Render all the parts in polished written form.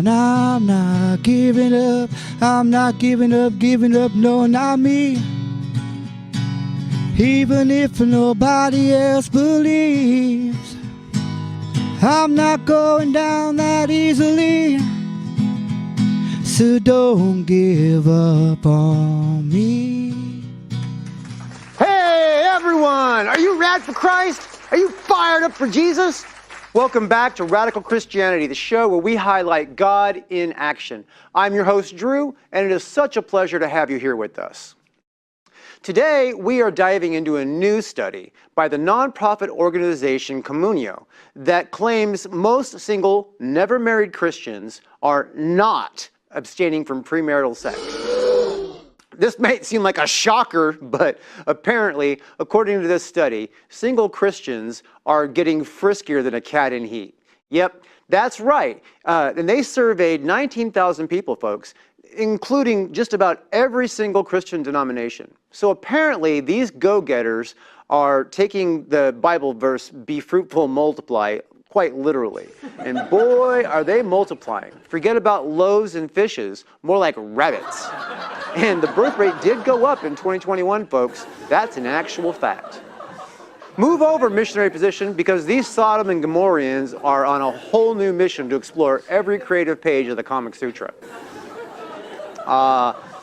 And I'm not giving up, I'm not giving up, no, not me. Even if nobody else believes, I'm not going down that easily. So don't give up on me. Hey everyone, are you rad for Christ? Are you fired up for Jesus? Welcome back to Radical Christianity, the show where we highlight God in action. I'm your host, Drew, and it is such a pleasure to have you here with us. Today, we are diving into a new study by the nonprofit organization Communio that claims most single, never married Christians are not abstaining from premarital sex. This might seem like a shocker, but apparently, according to this study, single Christians are getting friskier than a cat in heat. Yep, that's right. And they surveyed 19,000 people, folks, including just about every single Christian denomination. So apparently, these go-getters are taking the Bible verse, be fruitful, multiply, quite literally. And boy, are they multiplying. Forget about loaves and fishes, more like rabbits. And the birth rate did go up in 2021, folks. That's an actual fact. Move over, missionary position, because these Sodom and Gomorrahans are on a whole new mission to explore every creative page of the Comic Sutra.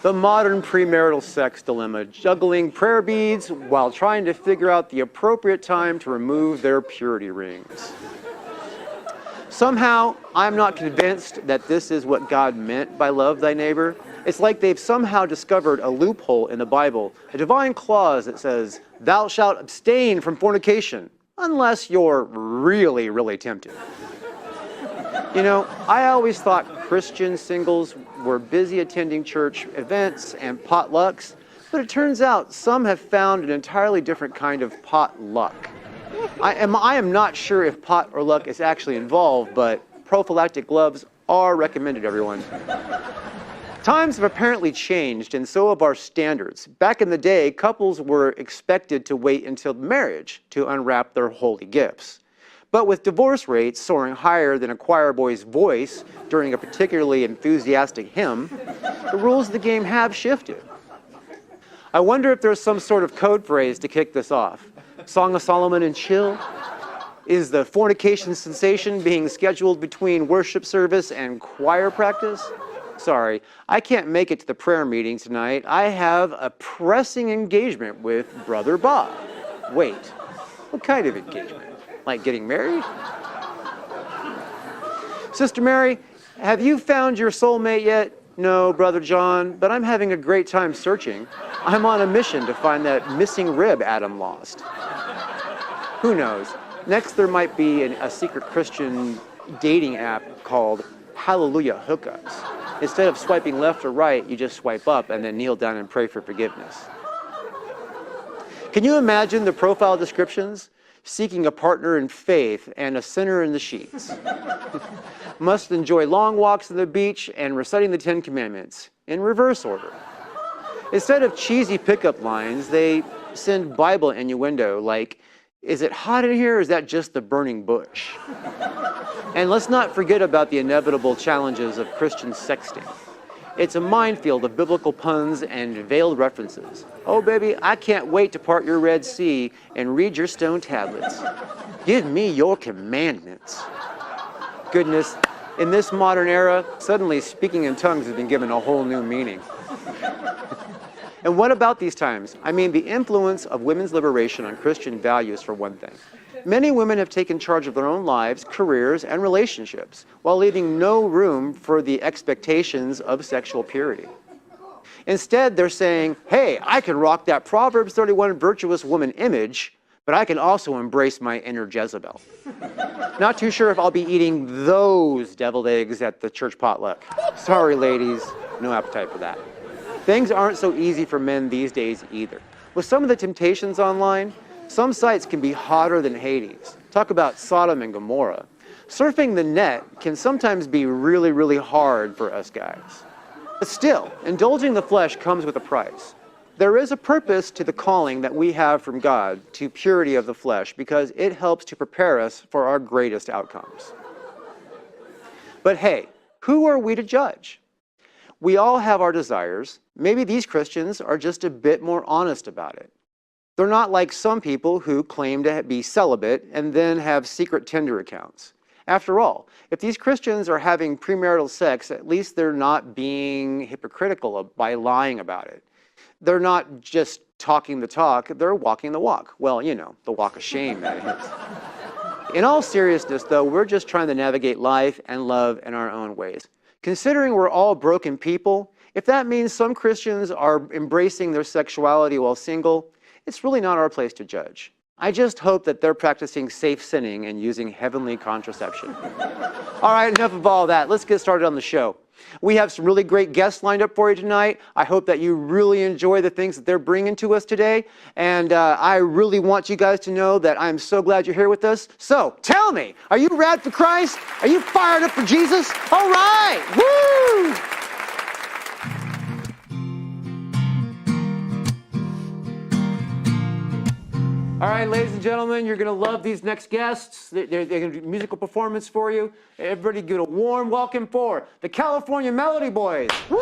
The modern premarital sex dilemma, juggling prayer beads while trying to figure out the appropriate time to remove their purity rings. Somehow, I'm not convinced that this is what God meant by love thy neighbor. It's like they've somehow discovered a loophole in the Bible, a divine clause that says, thou shalt abstain from fornication, unless you're really, really tempted. You know, I always thought Christian singles were busy attending church events and potlucks, but it turns out some have found an entirely different kind of potluck. I am not sure if pot or luck is actually involved, but prophylactic gloves are recommended, everyone. Times have apparently changed, and so have our standards. Back in the day, couples were expected to wait until marriage to unwrap their holy gifts. But with divorce rates soaring higher than a choir boy's voice during a particularly enthusiastic hymn, the rules of the game have shifted. I wonder if there's some sort of code phrase to kick this off. Song of Solomon and chill? Is the fornication sensation being scheduled between worship service and choir practice? Sorry, I can't make it to the prayer meeting tonight. I have a pressing engagement with Brother Bob. Wait, what kind of engagement? Like getting married? Sister Mary, have you found your soulmate yet? No, Brother John, but I'm having a great time searching. I'm on a mission to find that missing rib Adam lost. Who knows? Next, there might be a secret Christian dating app called Hallelujah Hookups. Instead of swiping left or right, you just swipe up and then kneel down and pray for forgiveness. Can you imagine the profile descriptions? Seeking a partner in faith and a sinner in the sheets. Must enjoy long walks on the beach and reciting the 10 Commandments in reverse order. Instead of cheesy pickup lines, they send Bible innuendo like, is it hot in here or is that just the burning bush? And let's not forget about the inevitable challenges of Christian sexting. It's a minefield of biblical puns and veiled references. Oh, baby, I can't wait to part your Red Sea and read your stone tablets. Give me your commandments. Goodness, in this modern era, suddenly speaking in tongues has been given a whole new meaning. And what about these times? I mean, the influence of women's liberation on Christian values, for one thing. Many women have taken charge of their own lives, careers, and relationships, while leaving no room for the expectations of sexual purity. Instead, they're saying, hey, I can rock that Proverbs 31 virtuous woman image, but I can also embrace my inner Jezebel. Not too sure if I'll be eating those deviled eggs at the church potluck. Sorry, ladies, no appetite for that. Things aren't so easy for men these days either. With some of the temptations online, some sites can be hotter than Hades. Talk about Sodom and Gomorrah. Surfing the net can sometimes be really, really hard for us guys. But still, indulging the flesh comes with a price. There is a purpose to the calling that we have from God to purity of the flesh because it helps to prepare us for our greatest outcomes. But hey, Who are we to judge? We all have our desires. Maybe these Christians are just a bit more honest about it. They're not like some people who claim to be celibate and then have secret Tinder accounts. After all, if these Christians are having premarital sex, at least they're not being hypocritical by lying about it. They're not just talking the talk, they're walking the walk. Well, you know, the walk of shame, that is. In all seriousness, though, we're just trying to navigate life and love in our own ways. Considering we're all broken people, if that means some Christians are embracing their sexuality while single, it's really not our place to judge. I just hope that they're practicing safe sinning and using heavenly contraception. All right, enough of all that. Let's get started on the show. We have some really great guests lined up for you tonight. I hope that you really enjoy the things that they're bringing to us today. And I really want you guys to know that I'm so glad you're here with us. So tell me, are you rad for Christ? Are you fired up for Jesus? All right, woo! All right, ladies and gentlemen, you're going to love these next guests. They're going to do a musical performance for you. Everybody give it a warm welcome for the California Melody Boys. Woo!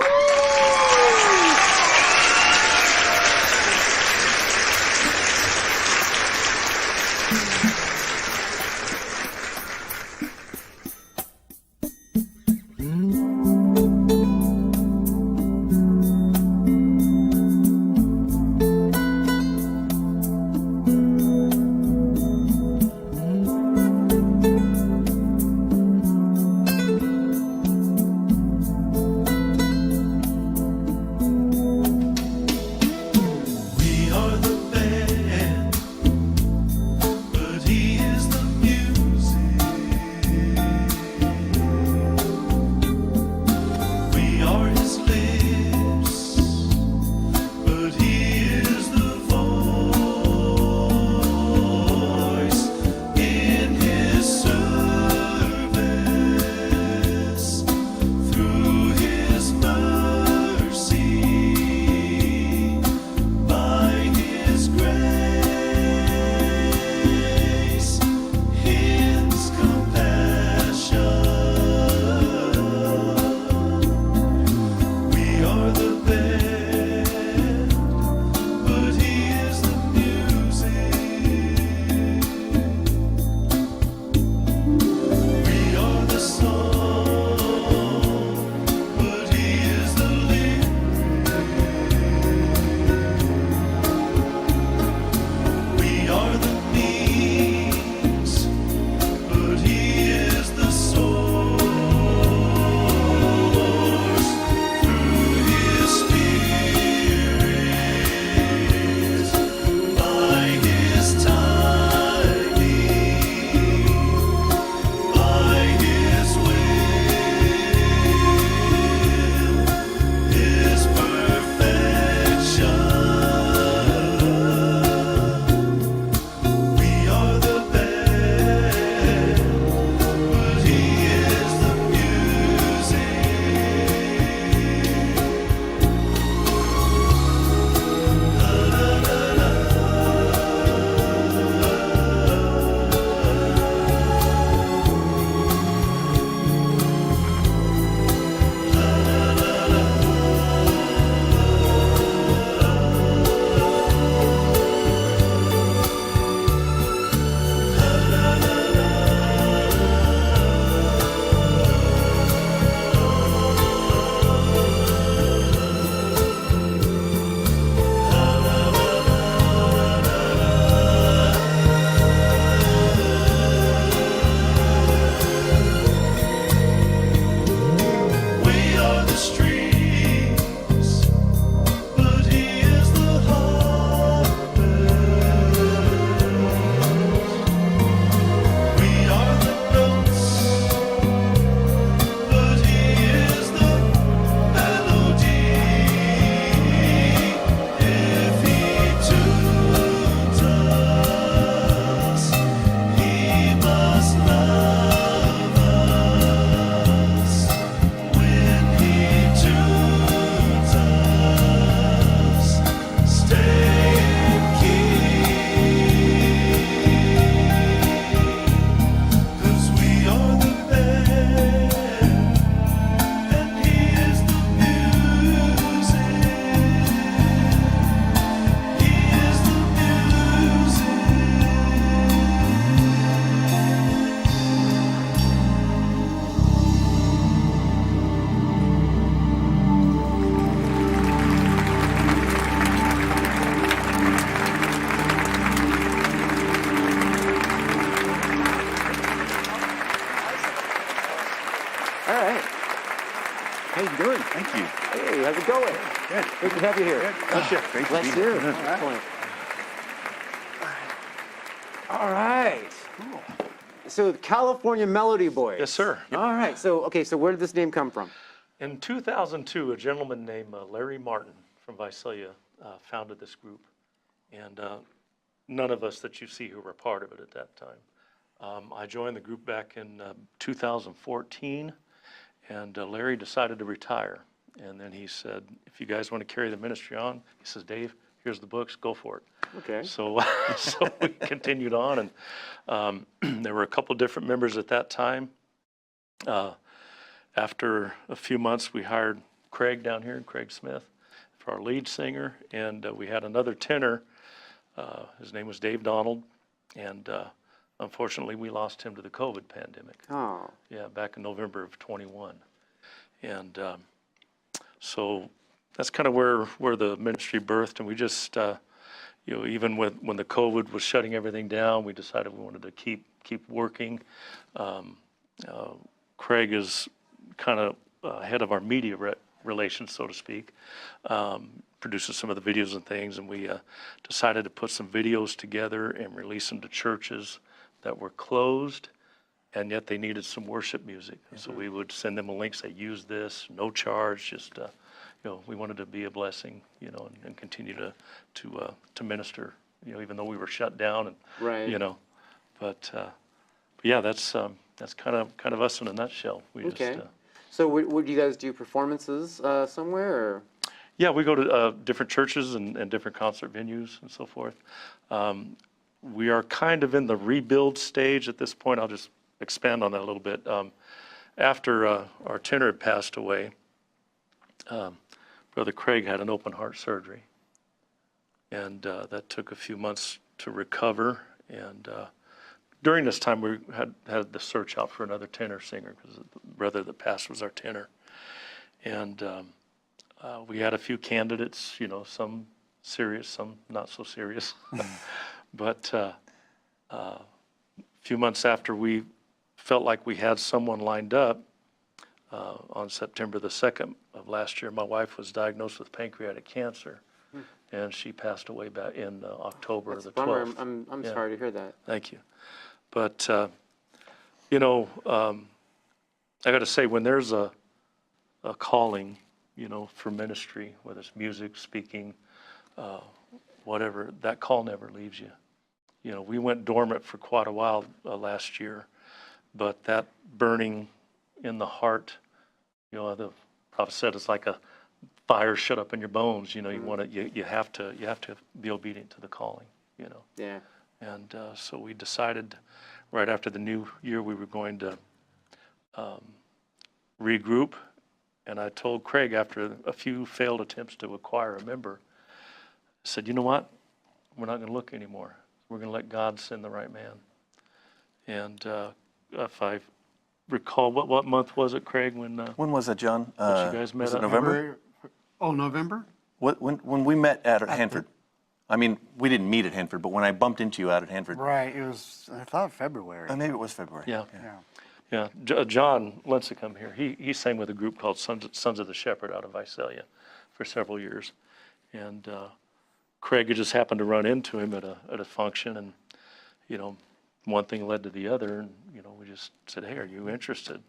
How you doing? Thank you. Hey, how's it going? Good. Good to have you here. Good. Great to Bless be you. here. Excellent. All right. Cool. So the California Melody Boys. Yes, sir. All right. So, okay, so where did this name come from? In 2002, a gentleman named Larry Martin from Visalia founded this group. And none of us that you see who were part of it at that time. I joined the group back in 2014, and Larry decided to retire. And then he said, if you guys want to carry the ministry on, he says, Dave, here's the books, go for it. Okay. So, so we continued on, and there were a couple different members at that time. After a few months, we hired Craig down here, Craig Smith, for our lead singer, and we had another tenor. His name was Dave Donald, and unfortunately, we lost him to the COVID pandemic. Oh. Yeah, back in November of 21. And so that's kind of where the ministry birthed, and we just, you know, even when the COVID was shutting everything down, we decided we wanted to keep working. Craig is kind of head of our media relations, so to speak, produces some of the videos and things, and we decided to put some videos together and release them to churches that were closed, and yet they needed some worship music. Mm-hmm. So we would send them a link, say, use this, no charge, just, you know, we wanted to be a blessing, you know, and continue to minister, you know, even though we were shut down, and, Right. you know, but yeah, that's kind of us in a nutshell. We Okay. just, So would you guys do performances somewhere? Or? yeah, we go to different churches and different concert venues and so forth. We are kind of in the rebuild stage at this point. I'll just expand on that a little bit. After our tenor had passed away, Brother Craig had an open heart surgery, and that took a few months to recover. And during this time, we had the search out for another tenor singer, because the brother that passed was our tenor. And we had a few candidates, you know, some serious, some not so serious. But a few months after we felt like we had someone lined up, on September the 2nd of last year, my wife was diagnosed with pancreatic cancer, and she passed away back in October That's the a bummer. 12th. I'm Yeah. sorry to hear that. Thank you. But, you know, I got to say, when there's a calling, you know, for ministry, whether it's music, speaking, whatever, that call never leaves you. You know, we went dormant for quite a while last year, but that burning in the heart, you know, the prophet said it's like a fire shut up in your bones. You know, you want to, you have to be obedient to the calling. You know. Yeah. And so we decided right after the new year we were going to regroup. And I told Craig, after a few failed attempts to acquire a member, I said, you know what? We're not going to look anymore. We're going to let God send the right man. And if I recall, what month was it, Craig, when When was that, John? you guys met was it up? November? Oh, November? When we met out at Hanford. I mean, we didn't meet at Hanford, but when I bumped into you out at Hanford. Right, it was, I thought February. Maybe it was February. Yeah. Yeah. Yeah, John Lincecum here, he sang with a group called Sons of the Shepherd out of Visalia for several years. And Craig had just happened to run into him at a function, and, you know, one thing led to the other, and, you know, we just said, hey, are you interested?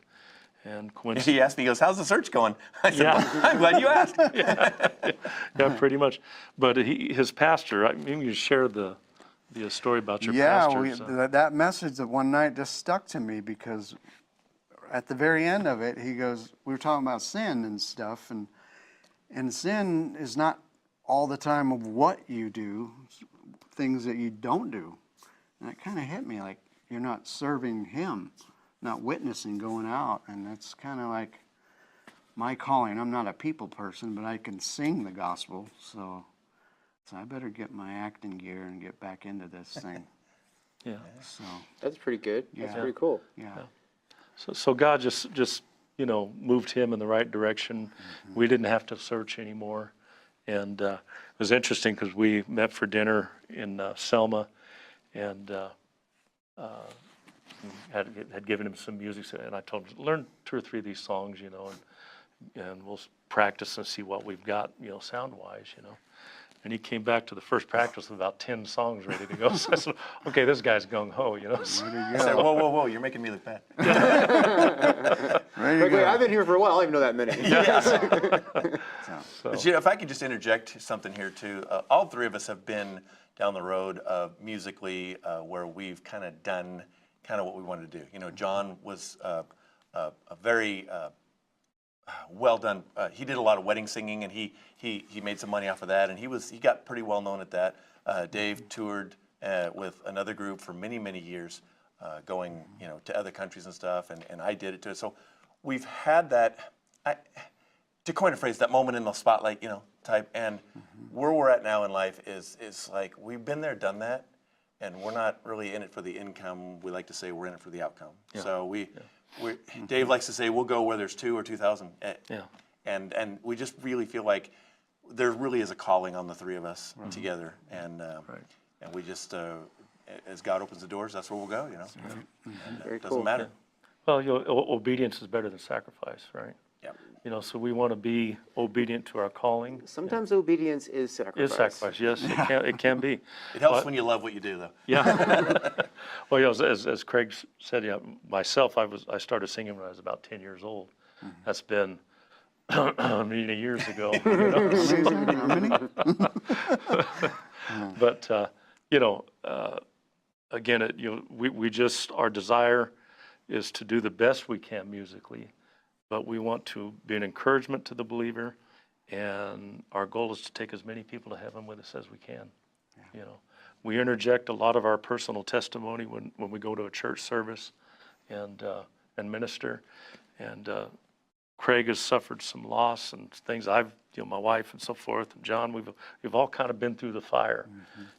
And He asked me, he goes, how's the search going? I said, Yeah. well, I'm glad you asked. yeah, pretty much. But his pastor, maybe you share the story about your Yeah, pastor. that message that one night just stuck to me, because at the very end of it, he goes, we were talking about sin and stuff, and sin is not all the time of what you do, things that you don't do. And it kind of hit me, like, you're not serving him, not witnessing, going out. And that's kind of like my calling. I'm not a people person, but I can sing the gospel, so I better get my acting gear and get back into this thing. Yeah. So, That's pretty good. That's Yeah. pretty cool. yeah. So God just you know, moved him in the right direction. We didn't have to search anymore. And it was interesting because we met for dinner in Selma, and had given him some music, and I told him, learn 2 or 3 of these songs, you know, and we'll practice and see what we've got, sound-wise, And he came back to the first practice with about 10 songs ready to go. So I said, okay, this guy's gung-ho, So, I said, whoa, whoa, whoa, you're making me look bad. Ready to Wait, go. I've been here for a while. I don't even know that many. so But if I could just interject something here too, all three of us have been down the road musically where we've kind of done kind of what we wanted to do. John was a very well done. He did a lot of wedding singing, and he made some money off of that, and he got pretty well known at that. Dave toured with another group for many, many years, going to other countries and stuff, and I did it too. So we've had that. To coin a phrase, that moment in the spotlight, type. And where we're at now in life is like we've been there, done that, and we're not really in it for the income. We like to say we're in it for the outcome. Yeah. So Dave likes to say we'll go where there's 2 or 2,000. Yeah. And we just really feel like there really is a calling on the three of us together, and and we just as God opens the doors, that's where we'll go. And, Very it doesn't cool. matter. Well, obedience is better than sacrifice, right? Yeah. So we want to be obedient to our calling. Sometimes obedience is sacrifice. Is sacrifice, yes, it can be. It helps But- when you love what you do, though. Yeah. Well, as Craig said, myself, I started singing when I was about 10 years old. That's been many years ago. Amazing. How many? But again, we just, our desire is to do the best we can musically, but we want to be an encouragement to the believer, and our goal is to take as many people to heaven with us as we can. We interject a lot of our personal testimony when we go to a church service and minister. And Craig has suffered some loss and things. My wife and so forth, and John, we've all kind of been through the fire,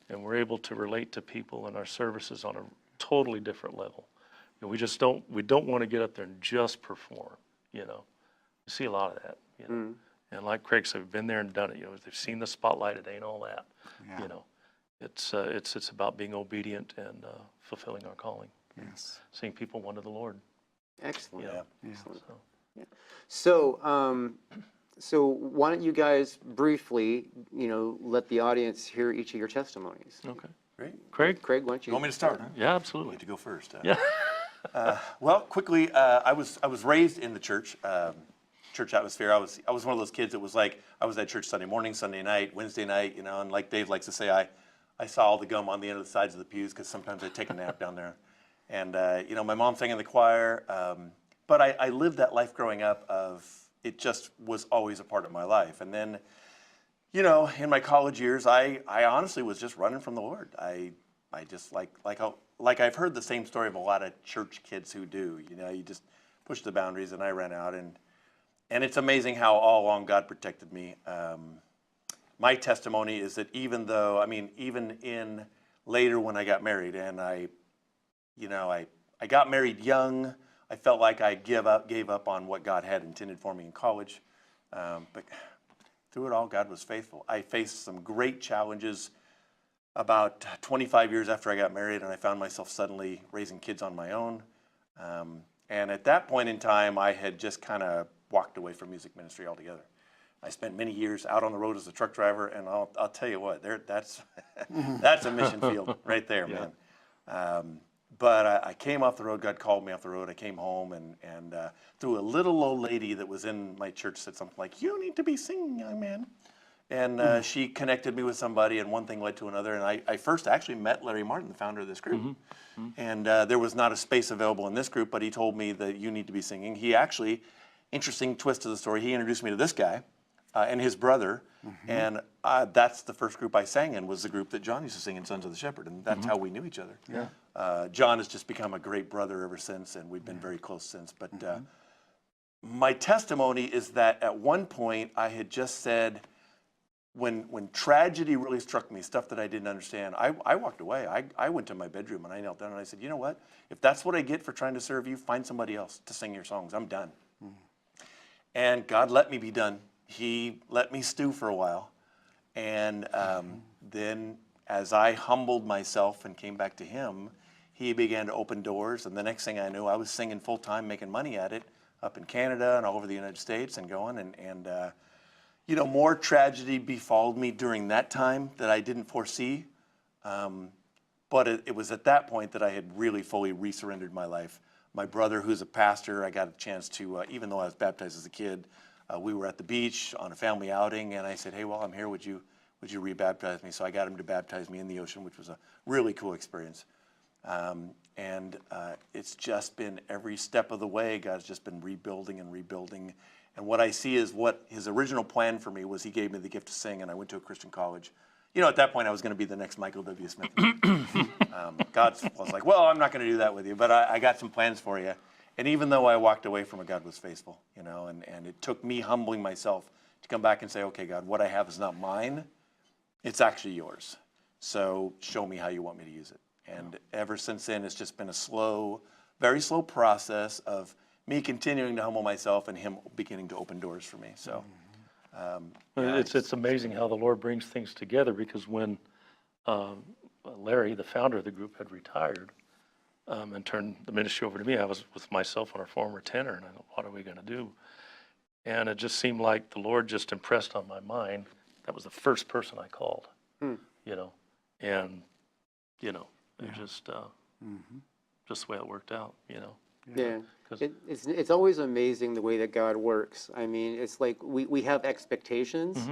and we're able to relate to people in our services on a totally different level. We don't want to get up there and just perform. You see a lot of that. And like Craig said, we've been there and done it. They've seen the spotlight. It ain't all that. Yeah. It's about being obedient and fulfilling our calling. Yes. Seeing people won to the Lord. Excellent. Yeah. Excellent. So, So why don't you guys briefly, let the audience hear each of your testimonies? okay. Great. Craig? Craig, why don't You you? want me to start? Huh? Yeah, You absolutely. get to go first. Yeah. Well, quickly, I was raised in the church atmosphere. I was one of those kids that was like, I was at church Sunday morning, Sunday night, Wednesday night, and like Dave likes to say, I saw all the gum on the end of the sides of the pews because sometimes I'd take a nap down there. And, my mom sang in the choir, but I lived that life growing up of, it just was always a part of my life. And then, in my college years, I honestly was just running from the Lord. I just like I've heard the same story of a lot of church kids who do. You just push the boundaries, and I ran out, and it's amazing how all along God protected me. My testimony is that even in later when I got married, and I got married young, I felt like I gave up on what God had intended for me in college, but through it all, God was faithful. I faced some great challenges about 25 years after I got married, and I found myself suddenly raising kids on my own. And at that point in time, I had just kind of walked away from music ministry altogether. I spent many years out on the road as a truck driver, and I'll tell you what, that's that's a mission field right there, man. But I came off the road. God called me off the road. I came home, and through a little old lady that was in my church said something like, "You need to be singing, young man." And she connected me with somebody, and one thing led to another. And I first actually met Larry Martin, the founder of this group. And there was not a space available in this group, but he told me that you need to be singing. He actually, interesting twist to the story, he introduced me to this guy and his brother. And that's the first group I sang in, was the group that John used to sing in Sons of the Shepherd. And that's how we knew each other. Yeah. John has just become a great brother ever since, and we've been very close since. But my testimony is that at one point I had just said, when tragedy really struck me, stuff that I didn't understand, I walked away. I went to my bedroom and I knelt down and I said, you know what? If that's what I get for trying to serve you, find somebody else to sing your songs. I'm done. And God let me be done. He let me stew for a while. And then as I humbled myself and came back to him, he began to open doors. And the next thing I knew, I was singing full time, making money at it. up in Canada and all over the United States and going. And you know, more tragedy befalled me during that time that I didn't foresee. But it was at that point that I had really fully resurrendered my life. My brother, who's a pastor, I got a chance to, even though I was baptized as a kid, we were at the beach on a family outing, and I said, hey, while I'm here, would you re-baptize me? So I got him to baptize me in the ocean, which was a really cool experience. And it's just been every step of the way, God's just been rebuilding and rebuilding. And what I see is what his original plan for me was he gave me the gift to sing, and I went to a Christian college. You know, at that point, I was going to be the next Michael W. Smith. God was like, well, I'm not going to do that with you, but I got some plans for you. And even though I walked away from it, God was faithful, you know, and it took me humbling myself to come back and say, okay, God, what I have is not mine. It's actually yours. So show me how you want me to use it. And ever since then, it's just been a slow, very slow process of me continuing to humble myself and him beginning to open doors for me. So. It's amazing how the Lord brings things together, because when Larry, the founder of the group, had retired and turned the ministry over to me, I was with myself and our former tenor, and I thought, what are we going to do? And it just seemed like the Lord just impressed on my mind. That was the first person I called, you know, and, you know, it just the way it worked out, you know. Yeah, it's always amazing the way that God works. I mean, it's like we have expectations,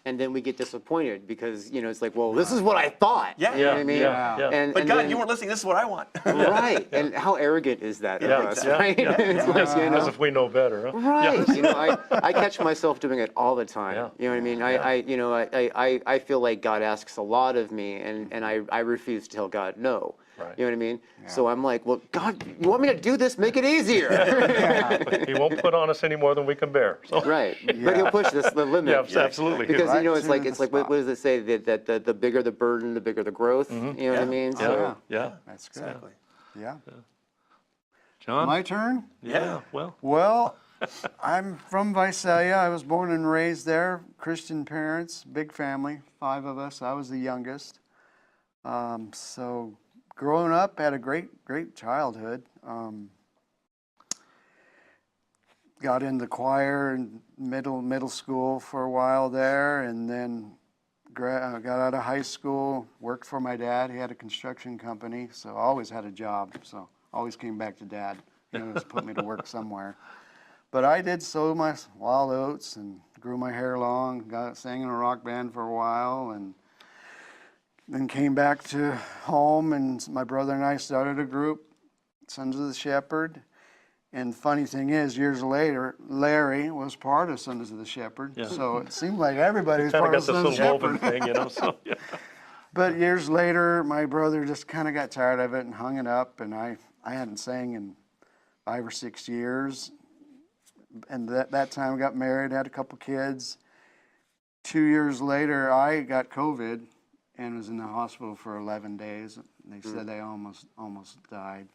and then we get disappointed because, you know, it's like, well, this is what I thought. Yeah. You know what I mean? But And God, then, you weren't listening. This is what I want. right. And how arrogant is that of us, right? It's like, you know, As if we know better, huh? right. You know, I catch myself doing it all the time. Yeah. You know what I mean? I feel like God asks a lot of me, and I refuse to tell God no. Right. You know what I mean? Yeah. So I'm like, well, God, you want me to do this? Make it easier. He won't put on us any more than we can bear. So. Right. But he'll push the limit. Yeah, absolutely. Because, Right, you know, it's like, what what does it say? That the bigger the burden, the bigger the growth. You know what I mean? So, Yeah. That's good. Exactly. Yeah. John? My turn? Yeah, well. Well, I'm from Visalia. I was born and raised there. Christian parents, big family, 5 of us. I was the youngest. So growing up, had a great childhood. Got into choir in middle school for a while there, and then got out of high school, worked for my dad. He had a construction company, so I always had a job. So always came back to Dad. He always put me to work somewhere. But I did sow my wild oats and grew my hair long. Sang in a rock band for a while, and then came back to home, and my brother and I started a group, Sons of the Shepherd. And funny thing is, years later, Larry was part of Sons of the Shepherd. Yeah. So it seemed like everybody was part of Sons of the Shepherd. Thing, you know, so, yeah. But years later, my brother just kind of got tired of it and hung it up, and I hadn't sang in 5 or 6 years. And that time I got married, had a couple kids. 2 years later, I got COVID and was in the hospital for 11 days. They said I almost died.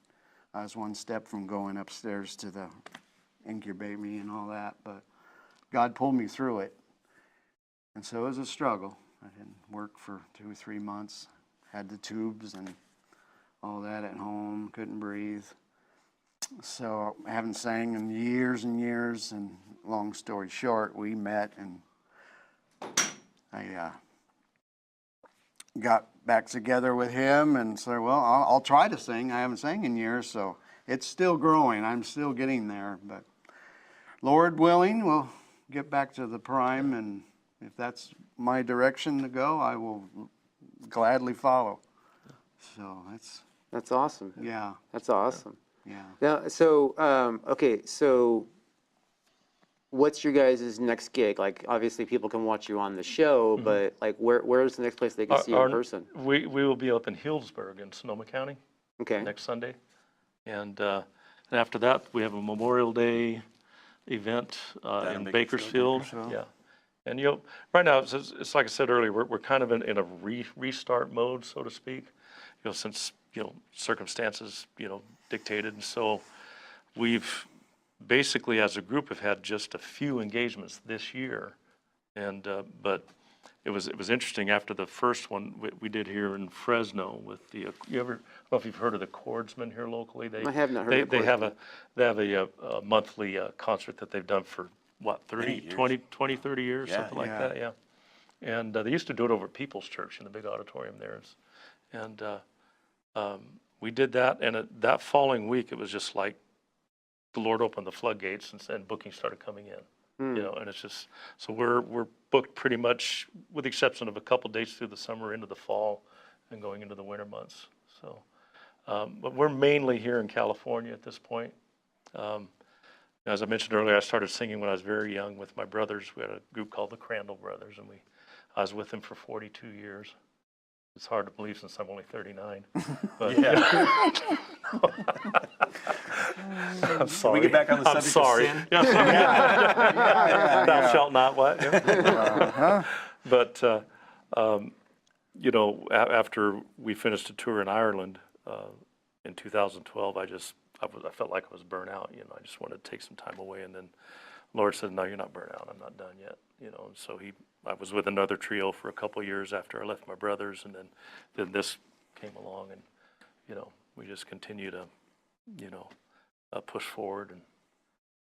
I was one step from going upstairs to the incubate me and all that, but God pulled me through it. And so it was a struggle. I didn't work for 2 or 3 months, had the tubes and all that at home, couldn't breathe. So I haven't sang in years and years, and long story short, we met and I got back together with him and said, well, I'll try to sing. I haven't sang in years, so it's still growing. I'm still getting there, but Lord willing, we'll get back to the prime, and if that's my direction to go, I will gladly follow. So that's awesome. Yeah. That's awesome. Yeah. Now, so, okay, so what's your guys' next gig? Like, obviously people can watch you on the show, but like, where's the next place they can see you in person? We will be up in Healdsburg in Sonoma County next Sunday. And after that, we have a Memorial Day event in Bakersfield. Yeah. And, you know, right now, it's like I said earlier, we're kind of in a restart mode, so to speak, you know, since, you know, circumstances, you know, dictated. And so we've basically, as a group, have had just a few engagements this year. And, but it was interesting. After the first one we did here in Fresno with the, I don't know if you've heard of the Chordsmen here locally. I have not heard of the They have a monthly concert that they've done for, what, 20, 30 years, Yeah. something like Yeah. that, yeah. And they used to do it over at People's Church in the big auditorium there. And we did that, and that following week, it was just like the Lord opened the floodgates and bookings started coming in. You know, and it's just, so we're booked pretty much, with the exception of a couple dates through the summer into the fall and going into the winter months. So, but we're mainly here in California at this point. As I mentioned earlier, I started singing when I was very young with my brothers. We had a group called the Crandall Brothers, and I was with them for 42 years. It's hard to believe since I'm only 39. But I'm sorry. Can we get back on the I'm subject sorry. of sin? Thou shalt not what? Yeah. But, you know, after we finished a tour in Ireland in 2012, I felt like I was burnt out. You know, I just wanted to take some time away. And then the Lord said, no, you're not burnt out. I'm not done yet. You know, and so I was with another trio for a couple of years after I left my brothers. And then this came along, and, you know, we just continue to, you know, push forward and,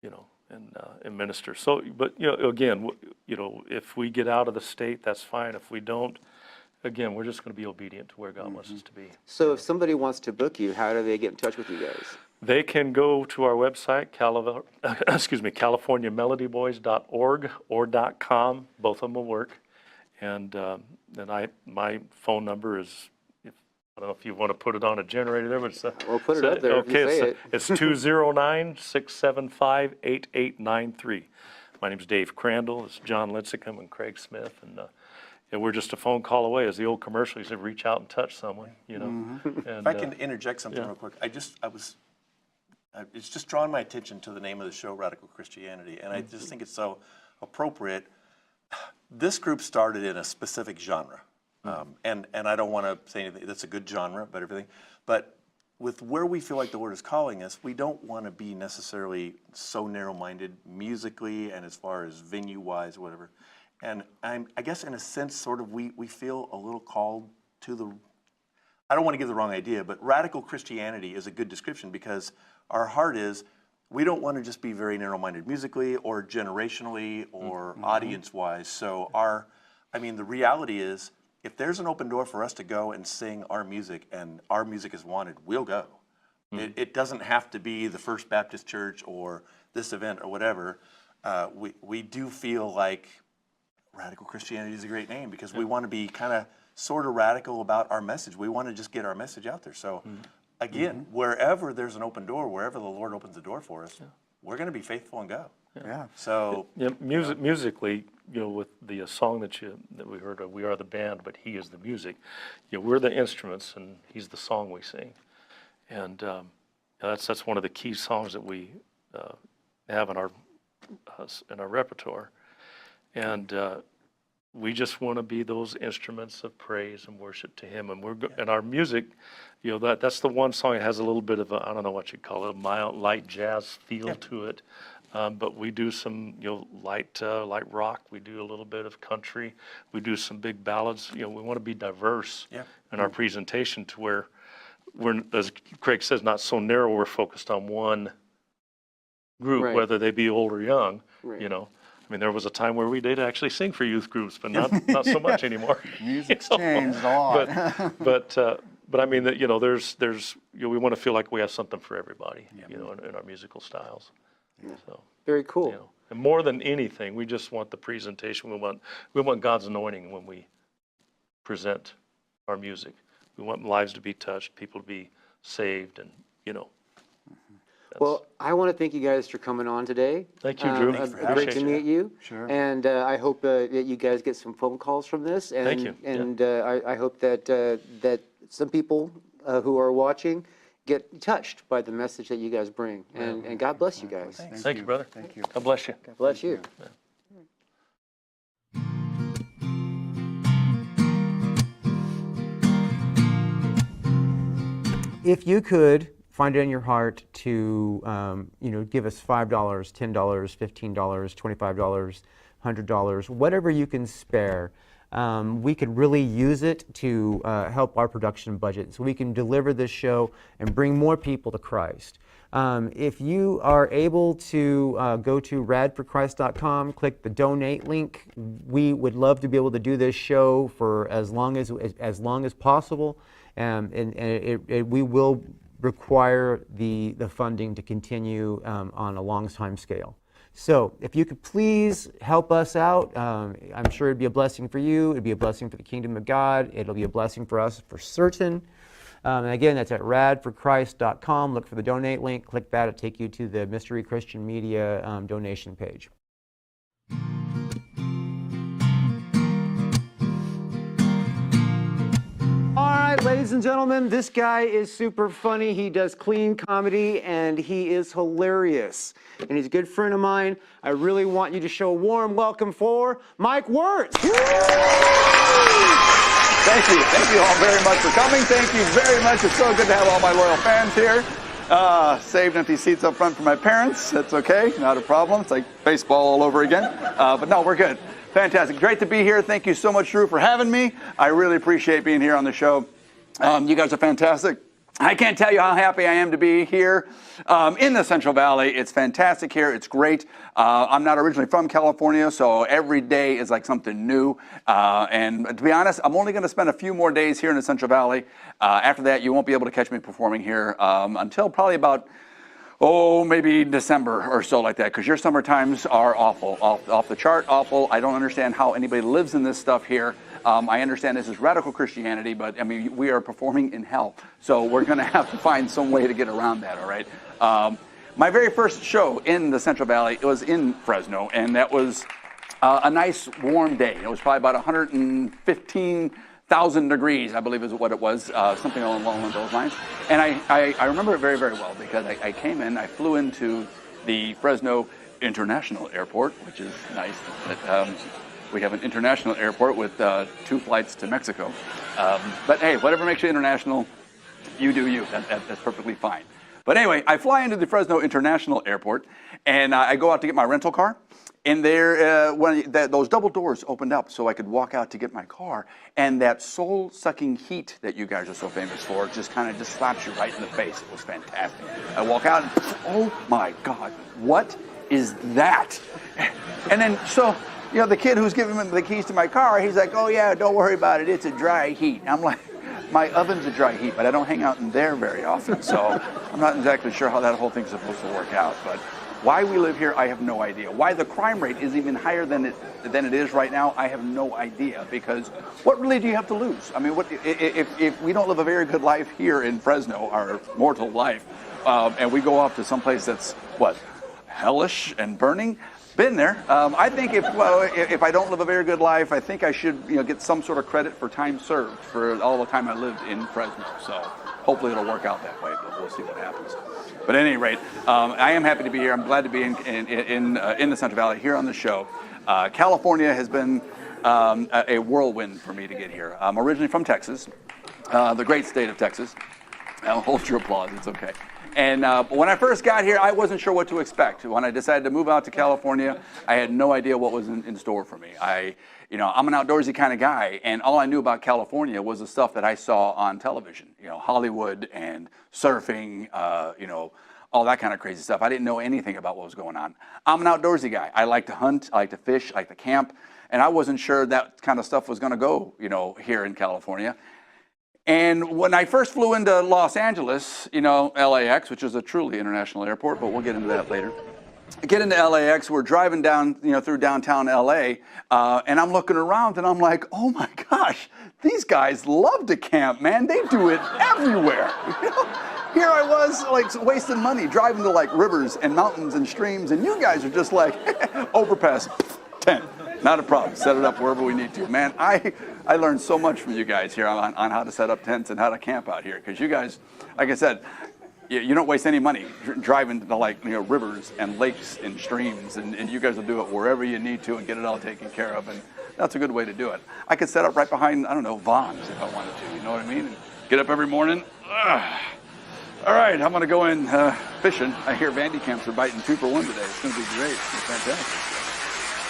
you know, and minister. So, but, you know, again, you know, if we get out of the state, that's fine. If we don't, again, we're just going to be obedient to where God wants us to be. So if somebody wants to book you, how do they get in touch with you guys? They can go to our website, CaliforniaMelodyBoys.org or .com. Both of them will work. And my phone number is, I don't know if you want to put it on a generator there, but it's We'll put it up there if you say it. It's 209-675-8893. My name's Dave Crandall. It's John Lincecum and Craig Smith, and we're just a phone call away. As the old commercial, you said, reach out and touch someone, you know. And, If I can interject something real quick, it's just drawn my attention to the name of the show, Radical Christianity, and I just think it's so appropriate. This group started in a specific genre, and I don't want to say anything, that's a good genre, but everything, but with where we feel like the Lord is calling us, we don't want to be necessarily so narrow-minded musically and as far as venue-wise, whatever. And I guess in a sense, sort of, we feel a little called to the, I don't want to give the wrong idea, but radical Christianity is a good description, because our heart is, we don't want to just be very narrow-minded musically or generationally or audience-wise. So the reality is, if there's an open door for us to go and sing our music and our music is wanted, we'll go. It doesn't have to be the First Baptist Church or this event or whatever. We do feel like Radical Christianity is a great name, because we want to be kind of sort of radical about our message. We want to just get our message out there. So again, wherever there's an open door, wherever the Lord opens the door for us, we're going to be faithful and go. Yeah. So musically, you know, with the song that we heard of, we are the band, but He is the music. You know, we're the instruments, and He's the song we sing. And that's one of the key songs that we have in our repertoire. And we just want to be those instruments of praise and worship to Him. And our music, you know, that's the one song that has a little bit of I don't know what you'd call it, a mild, light jazz feel to it. But we do some, you know, light rock. We do a little bit of country. We do some big ballads. You know, we want to be diverse in our presentation, to where we're, as Craig says, not so narrow. We're focused on one group, whether they be old or young. You know, I mean, there was a time where we did actually sing for youth groups, but not so much anymore. Music's changed a lot. But I mean, that, you know, there's you know, we want to feel like we have something for everybody, you know, in our musical styles. So, Very cool. you know, and more than anything, we just want the presentation. We want God's anointing when we present our music. We want lives to be touched, people to be saved, and, you know. Well, I want to thank you guys for coming on today. Thank you, Drew. Thanks for having Great us. to meet you. Sure. And I hope that you guys get some phone calls from this. And, Thank you. And I hope that that some people who are watching get touched by the message that you guys bring. And God bless you guys. Thank you, brother. Thank you. God bless you. God bless you. If you could find it in your heart to, you know, give us $5, $10, $15, $25, $100, whatever you can spare, we could really use it to help our production budget so we can deliver this show and bring more people to Christ. If you are able to go to radforchrist.com, click the donate link. We would love to be able to do this show for as long as possible, and we will require the funding to continue on a long time scale. So if you could please help us out, I'm sure it'd be a blessing for you, it'd be a blessing for the kingdom of God, it'll be a blessing for us for certain. And again, that's at radforchrist.com. Look for the donate link, click that, it'll take you to the Mystery Christian Media donation page. All right, ladies and gentlemen, this guy is super funny. He does clean comedy, and he is hilarious. And he's a good friend of mine. I really want you to show a warm welcome for Mike Wirtz. Thank you. Thank you all very much for coming. Thank you very much. It's so good to have all my loyal fans here. Saved empty seats up front for my parents. That's okay. Not a problem. It's like baseball all over again. But no, we're good. Fantastic. Great to be here. Thank you so much, Drew, for having me. I really appreciate being here on the show. You guys are fantastic. I can't tell you how happy I am to be here in the Central Valley. It's fantastic here. It's great. I'm not originally from California, so every day is like something new. And to be honest, I'm only going to spend a few more days here in the Central Valley. After that, you won't be able to catch me performing here until probably about maybe December or so like that, because your summer times are awful, off the chart, awful. I don't understand how anybody lives in this stuff here. I understand this is radical Christianity, but I mean, we are performing in hell. So we're going to have to find some way to get around that, all right? My very first show in the Central Valley, it was in Fresno, and that was a nice warm day. It was probably about 115,000 degrees, I believe is what it was, something along those lines. And I remember it very, very well because I came in, I flew into the Fresno International Airport, which is nice. We have an international airport with 2 flights to Mexico. But hey, whatever makes you international, you do you. That's perfectly fine. But anyway, I fly into the Fresno International Airport, and I go out to get my rental car. And there, those double doors opened up so I could walk out to get my car. And that soul-sucking heat that you guys are so famous for just kind of slaps you right in the face. It was fantastic. I walk out and, oh my God, what is that? And then, so, you know, the kid who's giving me the keys to my car, he's like, oh yeah, don't worry about it, it's a dry heat. I'm like, my oven's a dry heat, but I don't hang out in there very often, so I'm not exactly sure how that whole thing's supposed to work out. But why we live here, I have no idea. Why the crime rate is even higher than it is right now, I have no idea, because what really do you have to lose? I mean, if we don't live a very good life here in Fresno, our mortal life, and we go off to someplace that's, what, hellish and burning? Been there. I think if I don't live a very good life, I think I should get some sort of credit for time served for all the time I lived in Fresno. So hopefully it'll work out that way, but we'll see what happens. But at any rate, I am happy to be here. I'm glad to be in the Central Valley here on the show. California has been a whirlwind for me to get here. I'm originally from Texas, the great state of Texas. I'll hold your applause. It's okay. And when I first got here, I wasn't sure what to expect. When I decided to move out to California, I had no idea what was in store for me. I'm an outdoorsy kind of guy, and all I knew about California was the stuff that I saw on television. Hollywood and surfing, all that kind of crazy stuff. I didn't know anything about what was going on. I'm an outdoorsy guy. I like to hunt, I like to fish, I like to camp, and I wasn't sure that kind of stuff was going to go, here in California. And when I first flew into Los Angeles, LAX, which is a truly international airport, but we'll get into that later. I get into LAX, we're driving down, through downtown LA, and I'm looking around and I'm like, oh my gosh, these guys love to camp, man. They do it everywhere. Here I was wasting money driving to rivers and mountains and streams, and you guys are just like, overpass, tent. Not a problem. Set it up wherever we need to. Man, I learned so much from you guys here on how to set up tents and how to camp out here. Because you guys, like I said, you don't waste any money driving to rivers and lakes and streams, and you guys will do it wherever you need to and get it all taken care of. And that's a good way to do it. I could set up right behind, Vons if I wanted to. You know what I mean? And get up every morning. All right, I'm going to go in fishing. I hear Vandy camps are biting 2 for 1 today. It's going to be great. It's fantastic.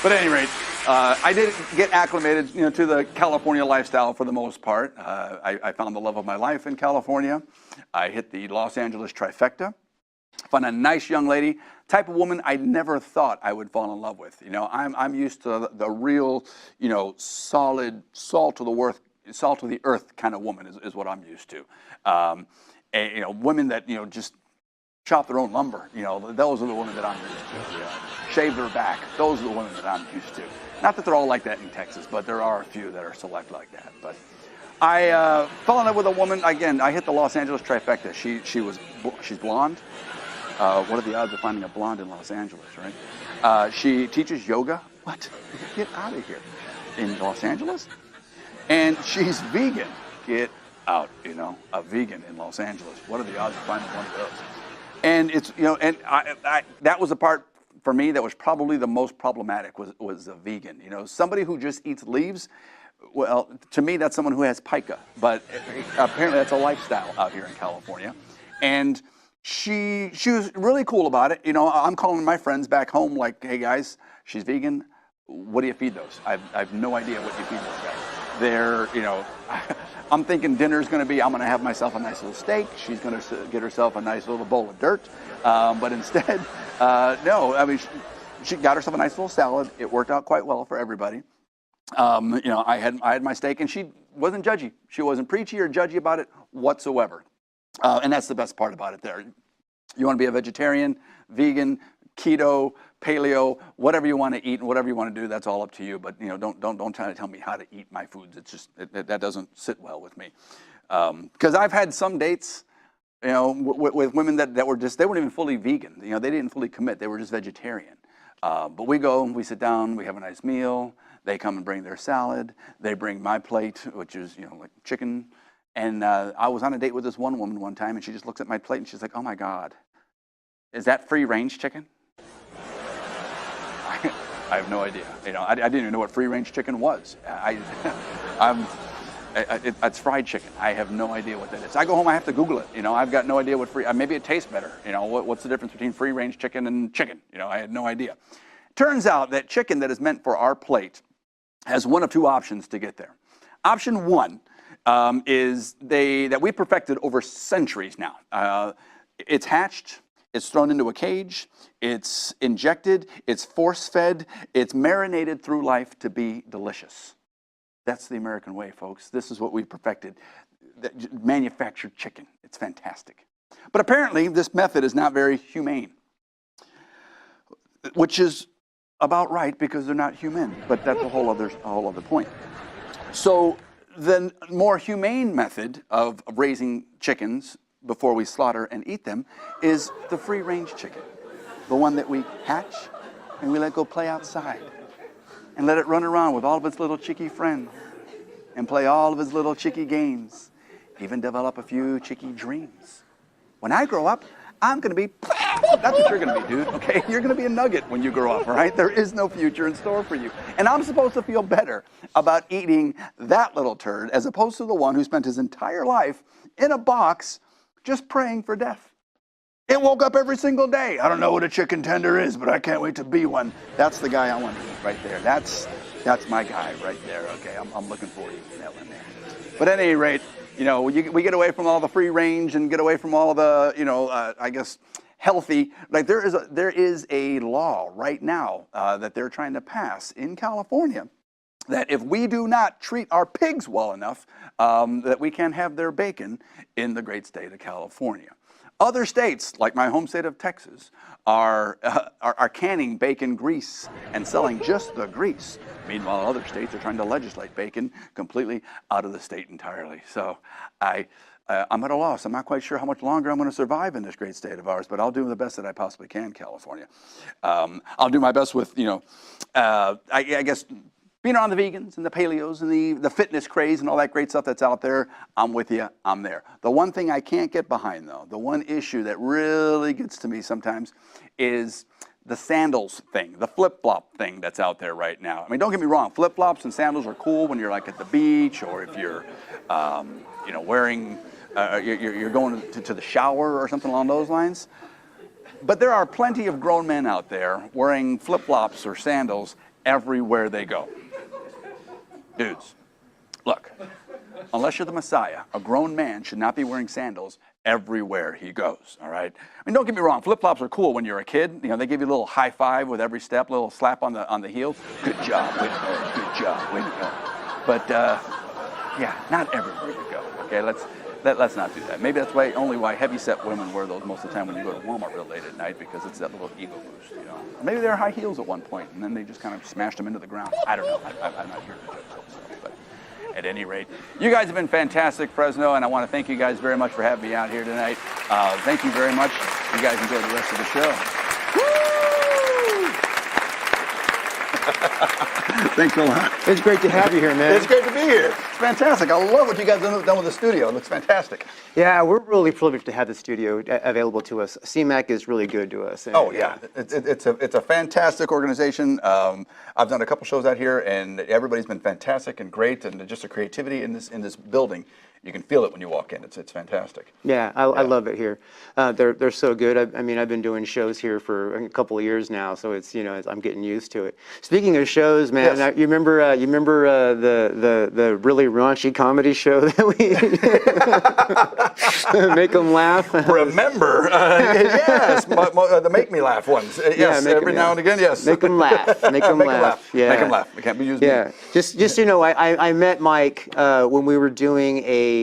But at any rate, I didn't get acclimated, to the California lifestyle for the most part. I found the love of my life in California. I hit the Los Angeles trifecta. Found a nice young lady, type of woman I never thought I would fall in love with. I'm used to the real, solid, salt of the earth kind of woman is what I'm used to. Women that just chop their own lumber. Those are the women that I'm used to. Shave their back. Those are the women that I'm used to. Not that they're all like that in Texas, but there are a few that are select like that. But I fell in love with a woman. Again, I hit the Los Angeles trifecta. She's blonde. What are the odds of finding a blonde in Los Angeles, right? She teaches yoga. What? Get out of here. In Los Angeles? And she's vegan. Get out, a vegan in Los Angeles. What are the odds of finding one of those? And it's, and that was the part for me that was probably the most problematic was a vegan. Somebody who just eats leaves. Well, to me, that's someone who has pica, but apparently that's a lifestyle out here in California. And she was really cool about it. I'm calling my friends back home like, hey guys, she's vegan. What do you feed those? I have no idea what you feed those guys. They're, I'm thinking dinner's going to be, I'm going to have myself a nice little steak. She's going to get herself a nice little bowl of dirt. But instead, no, I mean, she got herself a nice little salad. It worked out quite well for everybody. I had my steak, and she wasn't judgy. She wasn't preachy or judgy about it whatsoever. And that's the best part about it there. You want to be a vegetarian, vegan, keto, paleo, whatever you want to eat and whatever you want to do, that's all up to you. But don't try to tell me how to eat my foods. It's just that doesn't sit well with me. Because I've had some dates, with women that were just, they weren't even fully vegan. They didn't fully commit. They were just vegetarian. But we go, we sit down, we have a nice meal. They come and bring their salad. They bring my plate, which is like chicken. And I was on a date with this one woman one time, and she just looks at my plate and she's like, "Oh my God, is that free-range chicken?" I have no idea. I didn't even know what free-range chicken was. It's fried chicken. I have no idea what that is. I go home, I have to Google it. I've got no idea what maybe it tastes better. What's the difference between free-range chicken and chicken? I had no idea. Turns out that chicken that is meant for our plate has one of two options to get there. Option one is that we perfected over centuries now. It's hatched, it's thrown into a cage, it's injected, it's force-fed, it's marinated through life to be delicious. That's the American way, folks. This is what we perfected. Manufactured chicken. It's fantastic. But apparently, this method is not very humane, which is about right because they're not human. But that's a whole other point. So the more humane method of raising chickens before we slaughter and eat them is the free-range chicken, the one that we hatch and we let go play outside and let it run around with all of its little chickie friends and play all of its little chickie games, even develop a few chickie dreams. When I grow up, I'm going to be, that's what you're going to be, dude, okay? You're going to be a nugget when you grow up, all right? There is no future in store for you. And I'm supposed to feel better about eating that little turd as opposed to the one who spent his entire life in a box just praying for death. It woke up every single day. I don't know what a chicken tender is, but I can't wait to be one. That's the guy I want to eat right there. That's my guy right there, okay? I'm looking forward to eating that one there. But at any rate, we get away from all the free range and get away from all the, I guess, healthy. Like there is a law right now that they're trying to pass in California that if we do not treat our pigs well enough, that we can have their bacon in the great state of California. Other states, like my home state of Texas, are canning bacon grease and selling just the grease. Meanwhile, other states are trying to legislate bacon completely out of the state entirely. So I'm at a loss. I'm not quite sure how much longer I'm going to survive in this great state of ours, but I'll do the best that I possibly can, California. I'll do my best with, I guess, being around the vegans and the paleos and the fitness craze and all that great stuff that's out there. I'm with you. I'm there. The one thing I can't get behind, though, the one issue that really gets to me sometimes is the sandals thing, the flip-flop thing that's out there right now. I mean, don't get me wrong. Flip-flops and sandals are cool when you're like at the beach or if you're, wearing, you're going to the shower or something along those lines. But there are plenty of grown men out there wearing flip-flops or sandals everywhere they go. Dudes, look, unless you're the Messiah, a grown man should not be wearing sandals everywhere he goes, all right? I mean, don't get me wrong, flip-flops are cool when you're a kid. You know, they give you a little high five with every step, a little slap on the heels. Good job, way to go, good job, way to go. But, yeah, not everywhere you go, okay? Let's not do that. Maybe that's only why heavy-set women wear those most of the time when you go to Walmart real late at night, because it's that little ego boost, you know? Or maybe they're high heels at one point, and then they just kind of smashed them into the ground. I don't know. I'm not here to judge those stuff, but at any rate, you guys have been fantastic, Fresno, and I want to thank you guys very much for having me out here tonight. Thank you very much. You guys enjoy the rest of the show. Thanks a lot. It's great to have you here, man. It's great to be here. It's fantastic. I love what you guys have done with the studio. It looks fantastic. Yeah, we're really privileged to have the studio available to us. CMAC is really good to us. And, Oh yeah, it's a fantastic organization. I've done a couple shows out here, and everybody's been fantastic and great, and just the creativity in this building. You can feel it when you walk in. It's fantastic. Yeah, I love it here. They're so good. I mean, I've been doing shows here for a couple of years now, so it's I'm getting used to it. Speaking of shows, man, Yes. you remember the really raunchy comedy show that we make them laugh. Remember, yes, the make me laugh ones. Yes, make 'em, every now and again, yes. Make them laugh. Make them laugh. Yeah. Make them laugh. It can't be used. Yeah, just I met Mike when we were doing a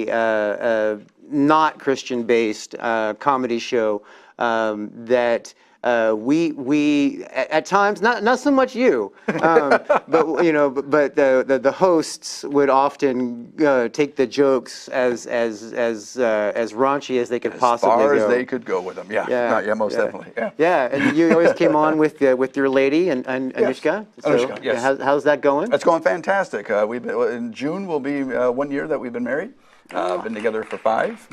not Christian-based comedy show that we at times not so much you, but the hosts would often take the jokes as raunchy as they could possibly go. As far as they could go with them. Yeah, most definitely. Yeah. Yeah, and you always came on with your lady and Anushka. So, Anushka, yes. How's that going? It's going fantastic. We've been, in June will be 1 year that we've been married. Been together for 5.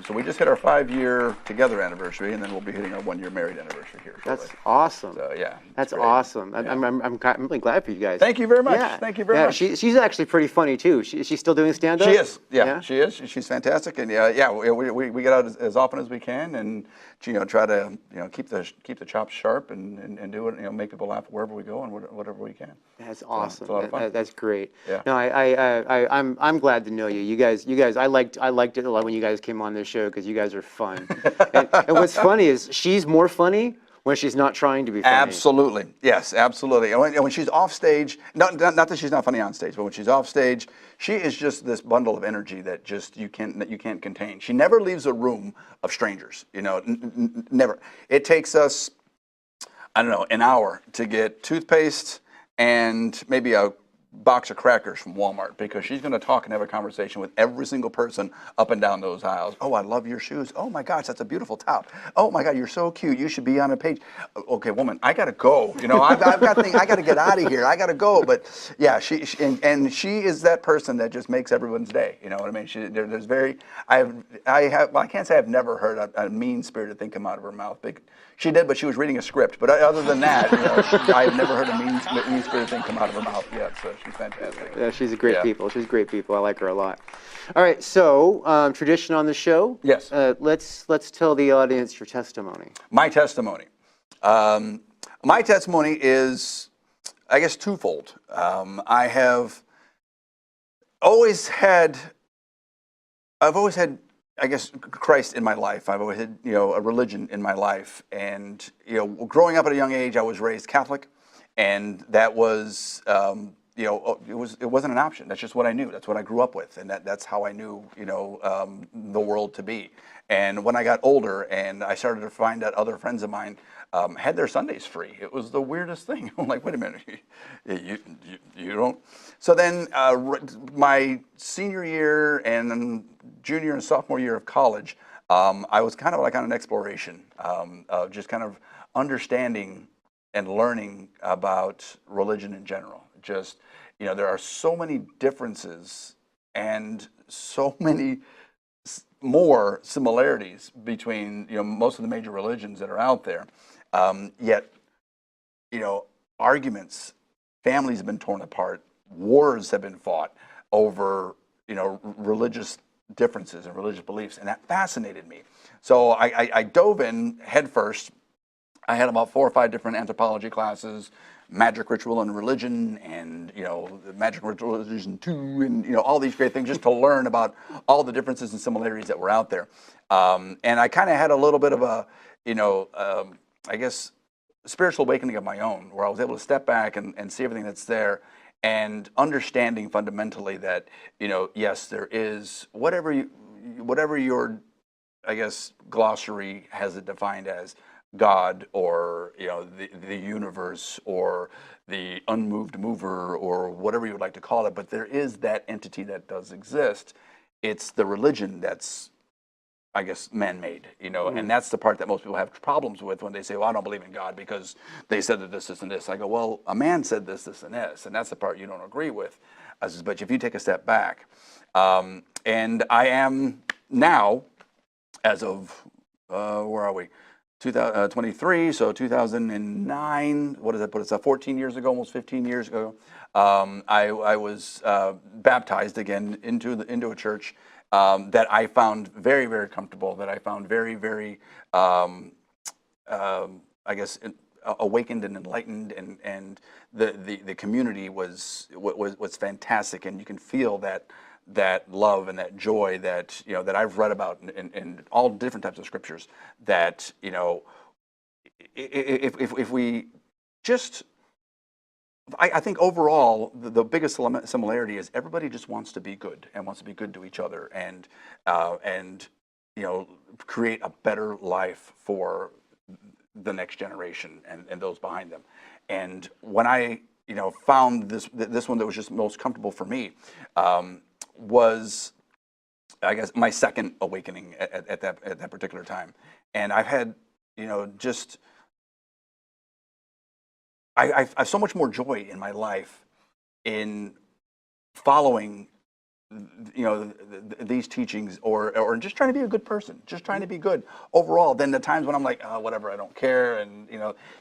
So we just hit our 5-year together anniversary, and then we'll be hitting our 1-year married anniversary here shortly. That's awesome. So yeah, That's great. awesome. Yeah. I'm really glad for you guys. Thank you very much. Yeah. Thank you very much. She's actually pretty funny too. She's still doing stand-up? She is. Yeah, she is. She's fantastic, and we get out as often as we can, and try to keep the chops sharp and do it. Make people laugh wherever we go and whatever we can. That's awesome. It's a lot of fun. That's great. Yeah. No, I'm glad to know you. You guys. I liked it a lot when you guys came on this show because you guys are fun. and what's funny is she's more funny when she's not trying to be funny. Absolutely. Yes, absolutely. And when she's off stage, not that she's not funny on stage, but when she's off stage, she is just this bundle of energy that just you can't contain. She never leaves a room of strangers, never. It takes us, I don't know, an hour to get toothpaste and maybe a box of crackers from Walmart, because she's going to talk and have a conversation with every single person up and down those aisles. Oh, I love your shoes. Oh my gosh, that's a beautiful top. Oh my God, you're so cute. You should be on a page. Okay, woman, I got to go. I've got things. I got to get out of here. I got to go. But yeah, she is that person that just makes everyone's day. You know what I mean? There's very. I can't say I've never heard a mean-spirited thing come out of her mouth. She did, but she was reading a script. But other than that, I've never heard a mean-spirited thing come out of her mouth yet. So she's fantastic. Yeah, she's a great people. She's great people. I like her a lot. All right, so tradition on the show. Yes. Let's tell the audience your testimony. My testimony. My testimony is, I guess, twofold. I have always had. I've always had, I guess, Christ in my life. I've always had, a religion in my life. And, growing up at a young age, I was raised Catholic. And that was, it wasn't an option. That's just what I knew. That's what I grew up with. And that's how I knew, the world to be. And when I got older and I started to find that other friends of mine had their Sundays free, it was the weirdest thing. I'm like, wait a minute, you don't? So then my senior year and then junior and sophomore year of college, I was kind of like on an exploration of just kind of understanding and learning about religion in general. Just, there are so many differences and so many more similarities between, most of the major religions that are out there. Yet, arguments, families have been torn apart, wars have been fought over, religious differences and religious beliefs, and that fascinated me. So I dove in head first. I had about 4 or 5 different anthropology classes, magic ritual and religion, and the magic ritual religion 2, and all these great things, just to learn about all the differences and similarities that were out there. And I kind of had a little bit of a, I guess, spiritual awakening of my own, where I was able to step back and see everything that's there, and understanding fundamentally that, yes, there is whatever your, I guess, glossary has it defined as, God, or the universe, or the unmoved mover, or whatever you would like to call it, but there is that entity that does exist. It's the religion that's, I guess, man-made, and that's the part that most people have problems with when they say, well, I don't believe in God because they said that this, and this. I go, well, a man said this, and this, and that's the part you don't agree with. I says, but if you take a step back, and I am now, as of, where are we? 2023, so 2009, what does that put us at? 14 years ago, almost 15 years ago, I was baptized again into a church that I found very, very comfortable, that I found very, very, I guess, awakened and enlightened, and the community was fantastic, and you can feel that love and that joy that that I've read about in all different types of scriptures, that if we just, I think overall the biggest similarity is everybody just wants to be good, and wants to be good to each other, and create a better life for the next generation and those behind them. And when I found this one that was just most comfortable for me, was, I guess, my second awakening at that particular time. And I've had, just, I have so much more joy in my life in following, these teachings, or just trying to be a good person, just trying to be good overall, than the times when I'm like, oh, whatever, I don't care. And,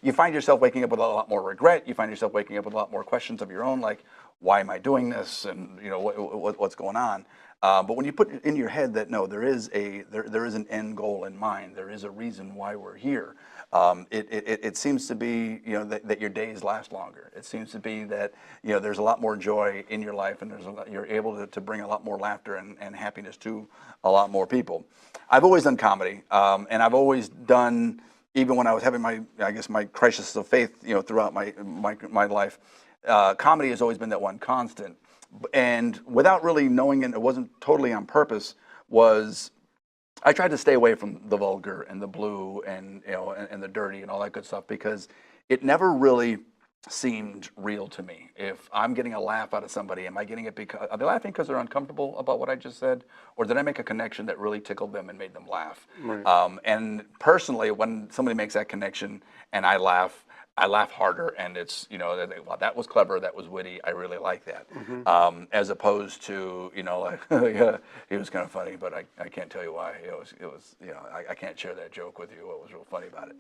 you find yourself waking up with a lot more regret. You find yourself waking up with a lot more questions of your own, like, why am I doing this? And, what's going on? But when you put in your head that, no, there is an end goal in mind, there is a reason why we're here, it seems to be, that your days last longer. It seems to be that, there's a lot more joy in your life, and you're able to bring a lot more laughter and happiness to a lot more people. I've always done comedy, and I've always done, even when I was having my crisis of faith, throughout my life, comedy has always been that one constant. And without really knowing it wasn't totally on purpose, I tried to stay away from the vulgar and the blue and and the dirty and all that good stuff, because it never really seemed real to me. If I'm getting a laugh out of somebody, am I getting it because, are they laughing because they're uncomfortable about what I just said? Or did I make a connection that really tickled them and made them laugh? Right. And personally, when somebody makes that connection and I laugh harder, and it's, they think, well, that was clever, that was witty, I really like that. Mm-hmm. As opposed to, like, yeah, he was kind of funny, but I can't tell you why. It was I can't share that joke with you, what was real funny about it.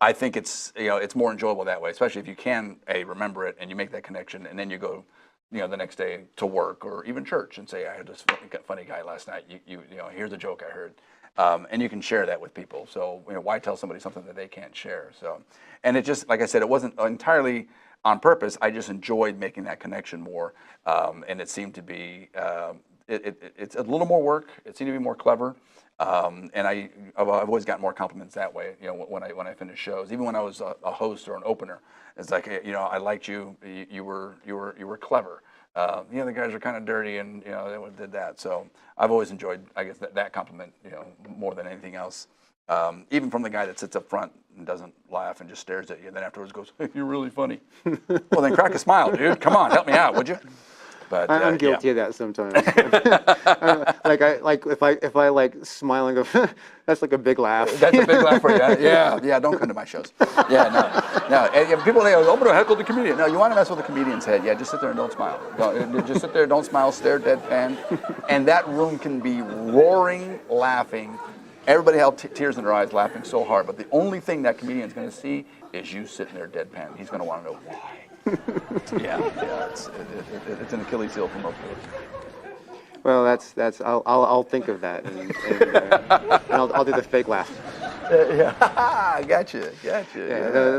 I think it's, it's more enjoyable that way, especially if you can, remember it, and you make that connection, and then you go, the next day to work or even church and say, I had this funny guy last night, here's a joke I heard. And you can share that with people. So, why tell somebody something that they can't share? So, and it just, like I said, it wasn't entirely on purpose. I just enjoyed making that connection more. And it seemed to be, it's a little more work. It seemed to be more clever. And I've always gotten more compliments that way, when I finish shows. Even when I was a host or an opener, it's like, I liked you. You were clever. The guys are kind of dirty, and they did that. So I've always enjoyed, I guess, that compliment, more than anything else. Even from the guy that sits up front and doesn't laugh and just stares at you, and then afterwards goes, "Hey, you're really funny." Well, then crack a smile, dude. Come on, help me out, would you? But I'm guilty of that sometimes. If I like smile and go, that's like a big laugh. That's a big laugh for you. Yeah. Don't come to my shows. No. And people say, "Oh, I'm gonna heckle the comedian." No, you want to mess with the comedian's head? Yeah, just sit there and don't smile. Just sit there, don't smile, stare deadpan, and that room can be roaring, laughing. Everybody have tears in their eyes, laughing so hard. But the only thing that comedian's gonna see is you sitting there deadpan. He's gonna want to know why. Yeah, it's an Achilles heel for most of us. Well, that's I'll think of that, and I'll do the fake laugh. Yeah, gotcha. Yeah,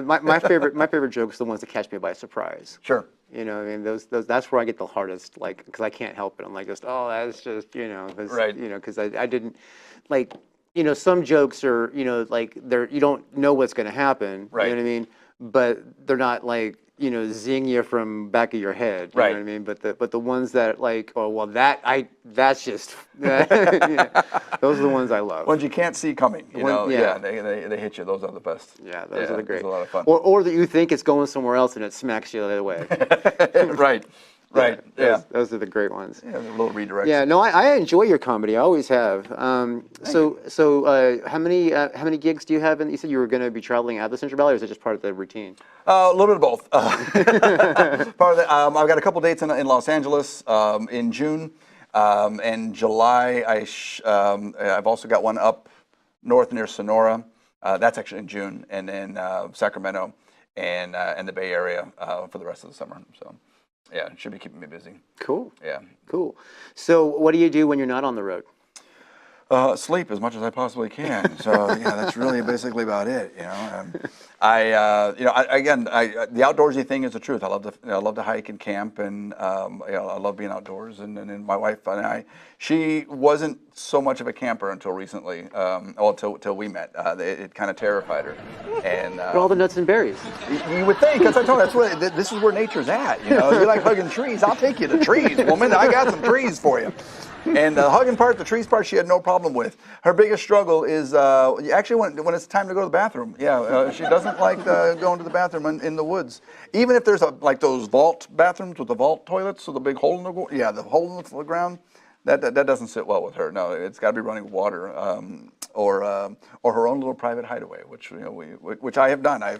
my favorite jokes are the ones that catch me by surprise. Sure. You know, I mean, those that's where I get the hardest, like, because I can't help it. I'm like, just, oh, that's just, you know, Right. you know, because I didn't, like, you know, some jokes are, you know, like you don't know what's going to happen. Right. You know what I mean? But they're not like, you know, zing you from back of your head. You Right. know what I mean? But the ones that like, oh well, that's just, yeah, those are the ones I love. Ones you can't see coming, you know. yeah. Yeah, they hit you. Those are the best. Yeah, those are the great. Those are a lot of fun. Or that you think it's going somewhere else and it smacks you the other way. Right. Yeah. Those are the great ones. Yeah, a little redirect. Yeah, no, I enjoy your comedy. I always have. So how many gigs do you have? You said you were going to be traveling out of the Central Valley, or is it just part of the routine? A little bit of both. Part of the, I've got a couple dates in Los Angeles in June, and July. I've also got one up north near Sonora. That's actually in June, and then Sacramento and the Bay Area for the rest of the summer. So. Yeah, it should be keeping me busy. Cool. Yeah. Cool. So what do you do when you're not on the road? Sleep as much as I possibly can. So yeah, that's really basically about it. You know, the outdoorsy thing is the truth. I love to hike and camp, and I love being outdoors. And my wife and I, she wasn't so much of a camper until recently. Till we met. It kind of terrified her. And But all the nuts and berries. you would think, because I told her this is where nature's at. You know, you like hugging trees. I'll take you to trees, woman. I got some trees for you. And the hugging part, the trees part, she had no problem with. Her biggest struggle is actually when it's time to go to the bathroom. Yeah, she doesn't like going to the bathroom in the woods. Even if there's like those vault bathrooms with the vault toilets, so the big hole in the hole in the ground, that doesn't sit well with her. No, it's got to be running water or her own little private hideaway, which I have done. I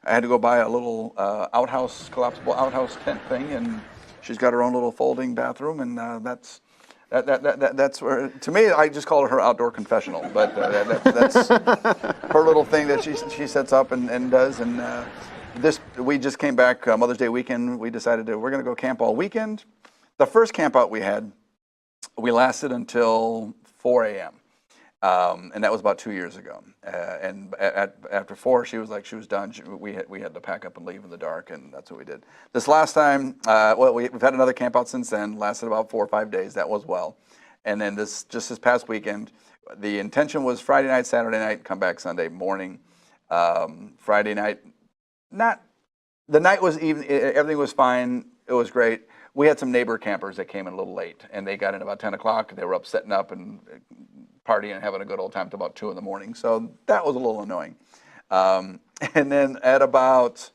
had to go buy a little collapsible outhouse tent thing, and she's got her own little folding bathroom, and that's where, to me, I just call her outdoor confessional, but that's her little thing that she sets up and does. And we just came back Mother's Day weekend. We decided we're going to go camp all weekend. The first camp out we had, we lasted until 4 a.m. And that was about 2 years ago. And after 4, she was done. We had to pack up and leave in the dark, and that's what we did. This last time, we've had another camp out since then. Lasted about 4 or 5 days. That was well. And then this past weekend, the intention was Friday night, Saturday night, come back Sunday morning. Friday night, the night was even. Everything was fine. It was great. We had some neighbor campers that came in a little late, and they got in about 10 o'clock. They were up setting up and partying and having a good old time till about 2 in the morning. So that was a little annoying. And then at about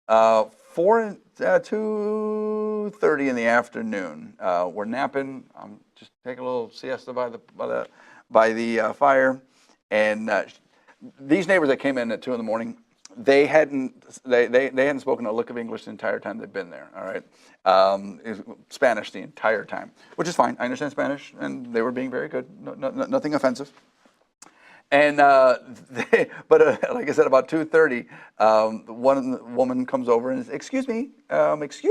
2:30 in the afternoon, we're napping. I'm just taking a little siesta by the fire, and these neighbors that came in at 2 in the morning, they hadn't spoken a lick of English the entire time they've been there. All right, Spanish the entire time, which is fine. I understand Spanish, and they were being very good. Nothing offensive. And like I said, about 2:30, one woman comes over and says, "Excuse me." I was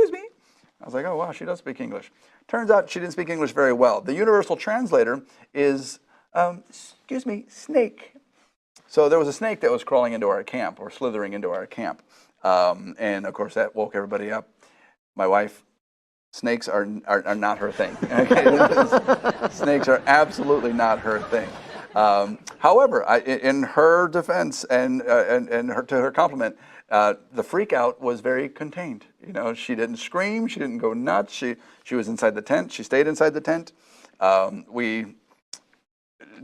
like, "Oh wow, she does speak English." Turns out she didn't speak English very well. The universal translator is, "Excuse me, snake." So there was a snake that was crawling into our camp, or slithering into our camp. And of course that woke everybody up. My wife, snakes are not her thing. Okay? Snakes are absolutely not her thing. However, in her defense and to her compliment, the freak out was very contained. You know, she didn't scream, she didn't go nuts. She was inside the tent. She stayed inside the tent. We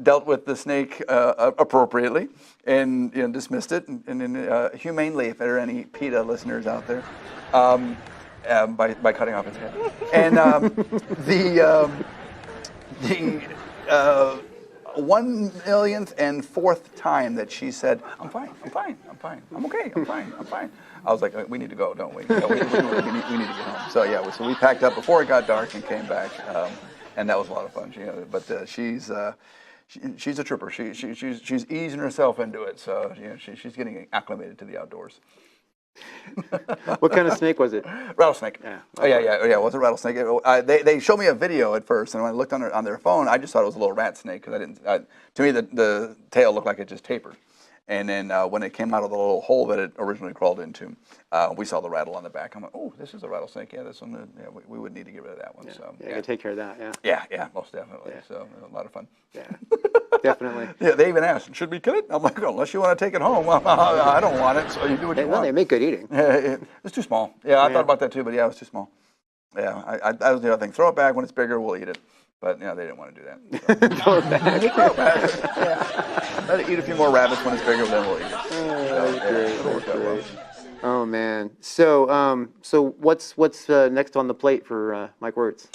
dealt with the snake appropriately and dismissed it and humanely, if there are any PETA listeners out there, by cutting off its head. And the 1,000,004th time that she said, I'm fine, I'm okay, I'm fine. I was like, we need to go, don't we? We need to get home. So yeah, so we packed up before it got dark and came back, and that was a lot of fun. But she's a trooper. She's easing herself into it, so she's getting acclimated to the outdoors. What kind of snake was it? Rattlesnake. Yeah. Oh yeah. It was a rattlesnake. They showed me a video at first, and when I looked on their phone, I just thought it was a little rat snake because I didn't. To me, the tail looked like it just tapered. And then when it came out of the little hole that it originally crawled into, we saw the rattle on the back. I'm like, oh, this is a rattlesnake. Yeah, this one. Yeah, we would need to get rid of that one. Yeah, So yeah, you gotta take care of that. Yeah. Yeah, most definitely. Yeah. So a lot of fun. Yeah. Definitely. Yeah, they even asked, should we kill it? I'm like, unless you want to take it home, I don't want it. So you do what you Well, they want. make good eating. Yeah, it's too small. Yeah, I Yeah. thought about that too, but yeah, it was too small. Yeah, that was the other thing. Throw it back when it's bigger. We'll eat it. But they didn't want to do that. So. Throw it back. Yeah. Let it eat a few more rabbits when it's bigger, then we'll eat it. It'll work out well. Oh man. So what's next on the plate for Mike Wirtz?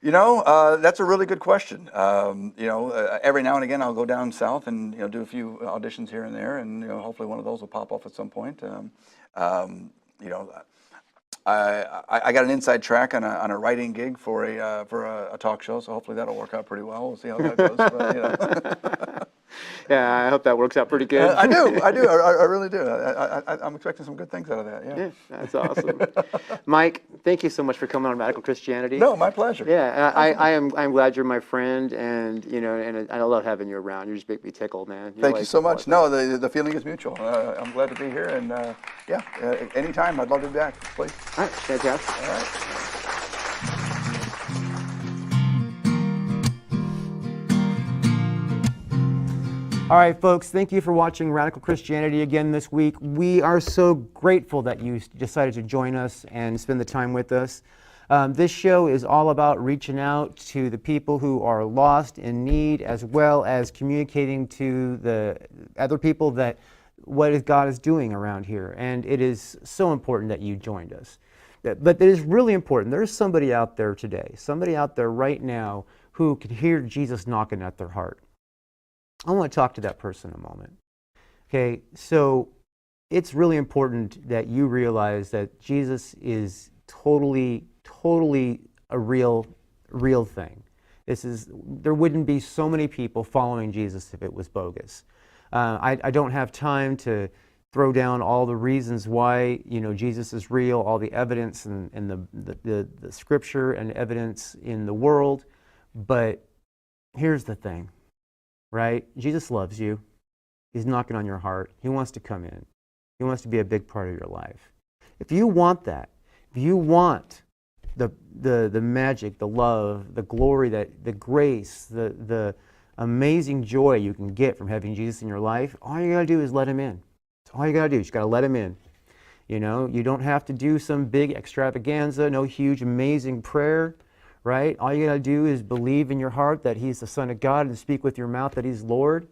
That's a really good question. Every now and again I'll go down south and do a few auditions here and there, and hopefully one of those will pop off at some point. I got an inside track on a writing gig for a talk show, so hopefully that'll work out pretty well. We'll see how that goes. But, Yeah, I hope that works out pretty good. I do. I really do. I'm expecting some good things out of that. Yeah. Yeah, that's awesome. Mike, thank you so much for coming on Radical Christianity. No, my pleasure. Yeah, I'm glad you're my friend, and and I love having you around. You just make me tickled, man. Thank you so much. No, the feeling is mutual. I'm glad to be here, and anytime I'd love to be back, please. All right, fantastic. All right. All right, folks, thank you for watching Radical Christianity again this week. We are so grateful that you decided to join us and spend the time with us. This show is all about reaching out to the people who are lost, in need, as well as communicating to the other people that what God is doing around here. And it is so important that you joined us. But it is really important. There's somebody out there today, somebody out there right now who can hear Jesus knocking at their heart. I want to talk to that person in a moment. Okay, so it's really important that you realize that Jesus is totally a real thing. There wouldn't be so many people following Jesus if it was bogus. I don't have time to throw down all the reasons why Jesus is real, all the evidence and the scripture and evidence in the world, but here's the thing. Right? Jesus loves you. He's knocking on your heart. He wants to come in. He wants to be a big part of your life. If you want that, if you want the magic, the love, the glory, the grace, the amazing joy you can get from having Jesus in your life, all you gotta do is let him in. That's all you gotta do. You just gotta let him in. You don't have to do some big extravaganza, no huge amazing prayer. Right? All you got to do is believe in your heart that he's the Son of God and speak with your mouth that he's Lord,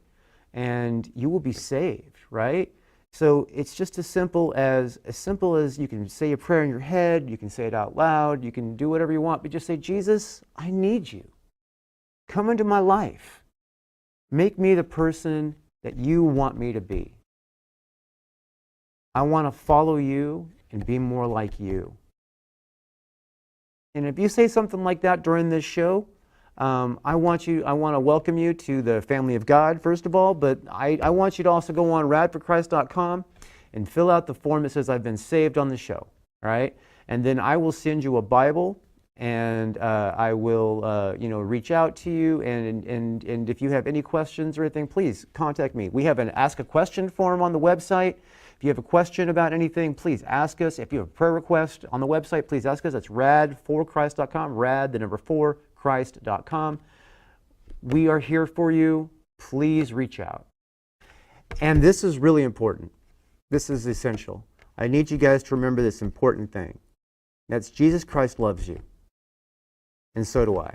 and you will be saved, right? So it's just as simple as you can say a prayer in your head, you can say it out loud, you can do whatever you want, but just say, Jesus, I need you. Come into my life. Make me the person that you want me to be. I want to follow you and be more like you. And if you say something like that during this show, I want to welcome you to the family of God, first of all, but I want you to also go on radforchrist.com and fill out the form that says I've been saved on the show, all right? And then I will send you a Bible, and I will reach out to you, and if you have any questions or anything, please contact me. We have an Ask a Question form on the website. If you have a question about anything, please ask us. If you have a prayer request on the website, please ask us. That's radforchrist.com, rad4christ.com. We are here for you. Please reach out. And this is really important. This is essential. I need you guys to remember this important thing. That's Jesus Christ loves you. And so do I.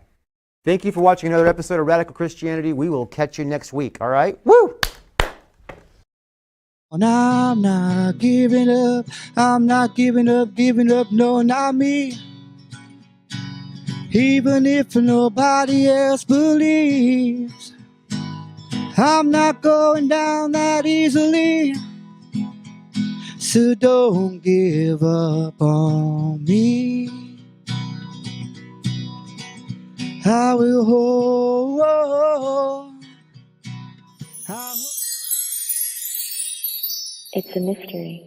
Thank you for watching another episode of Radical Christianity. We will catch you next week, all right? Woo! And I'm not giving up, I'm not giving up, no, not me. Even if nobody else believes, I'm not going down that easily. So don't give up on me. I will hold. It's a mystery.